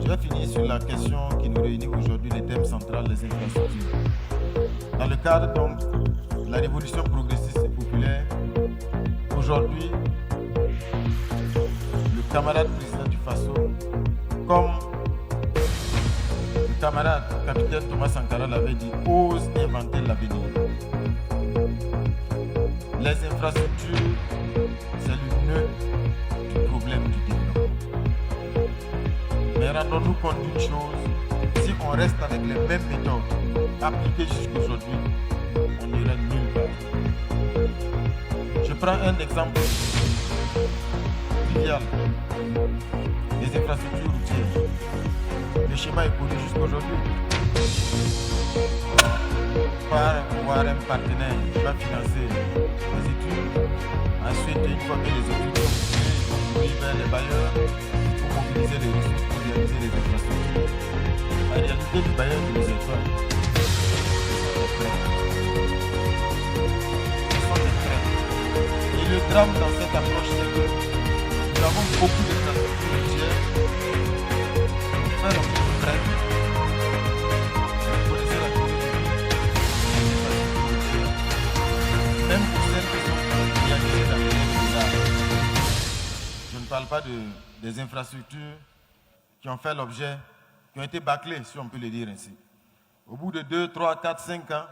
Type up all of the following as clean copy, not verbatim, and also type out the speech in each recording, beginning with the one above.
Je vais finir sur la question qui nous réunit aujourd'hui, le thème central, les infrastructures. Dans le cadre donc de la révolution progressiste et populaire, aujourd'hui, le camarade président du Faso, comme le camarade capitaine Thomas Sankara l'avait dit, ose inventer l'avenir. Les infrastructures, c'est le nœud du problème du développement. Mais rendons-nous compte d'une chose, si on reste avec les mêmes méthodes appliquées jusqu'aujourd'hui, on n'ira nulle part. Je prends un exemple trivial. Les infrastructures routières. Le schéma est connu jusqu'aujourd'hui. Par avoir un partenaire qui va financer les études. Ensuite, une fois que les études sont finies, ils vont courir vers les bailleurs pour mobiliser les ressources pour réaliser les infrastructures. La réalité du bailleur de les étoiles, ce sont des traits. Et le drame dans cette approche, c'est que nous avons beaucoup d'infrastructures routières pour faire un peu de frais. Vous connaissez la même pour celles qui sont réalisées dans les règles. Je ne parle pas des infrastructures qui ont fait l'objet, qui ont été bâclées, si on peut le dire ainsi. Au bout de 2, 3, 4, 5 ans,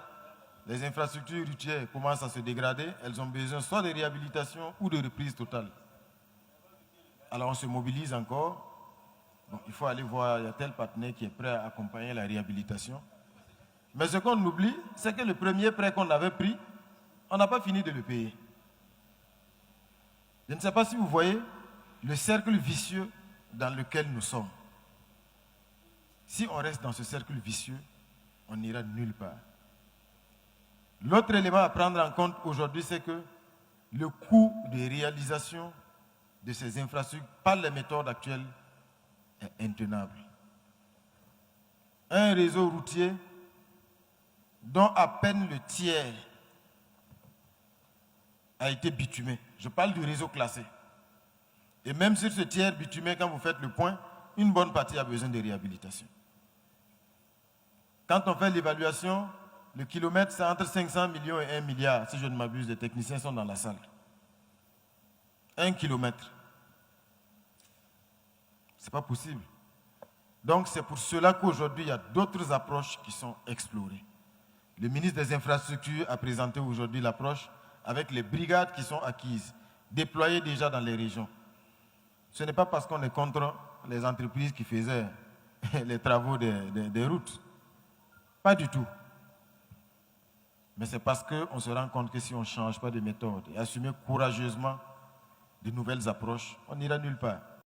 les infrastructures routières commencent à se dégrader. Elles ont besoin soit de réhabilitation ou de reprise totale. Alors on se mobilise encore. Donc, il faut aller voir, il y a tel partenaire qui est prêt à accompagner la réhabilitation. Mais ce qu'on oublie, c'est que le premier prêt qu'on avait pris, on n'a pas fini de le payer. Je ne sais pas si vous voyez le cercle vicieux dans lequel nous sommes. Si on reste dans ce cercle vicieux, on n'ira nulle part. L'autre élément à prendre en compte aujourd'hui, c'est que le coût de réalisation de ces infrastructures par les méthodes actuelles est intenable. Un réseau routier dont à peine le tiers a été bitumé. Je parle du réseau classé. Et même sur ce tiers bitumé, quand vous faites le point, une bonne partie a besoin de réhabilitation. Quand on fait l'évaluation, le kilomètre, c'est entre 500 millions et 1 milliard. Si je ne m'abuse, les techniciens sont dans la salle. 1 kilomètre. Ce n'est pas possible. Donc c'est pour cela qu'aujourd'hui, il y a d'autres approches qui sont explorées. Le ministre des Infrastructures a présenté aujourd'hui l'approche avec les brigades qui sont acquises, déployées déjà dans les régions. Ce n'est pas parce qu'on est contre les entreprises qui faisaient les travaux des routes. Pas du tout. Mais c'est parce qu'on se rend compte que si on ne change pas de méthode et assumer courageusement de nouvelles approches, on n'ira nulle part.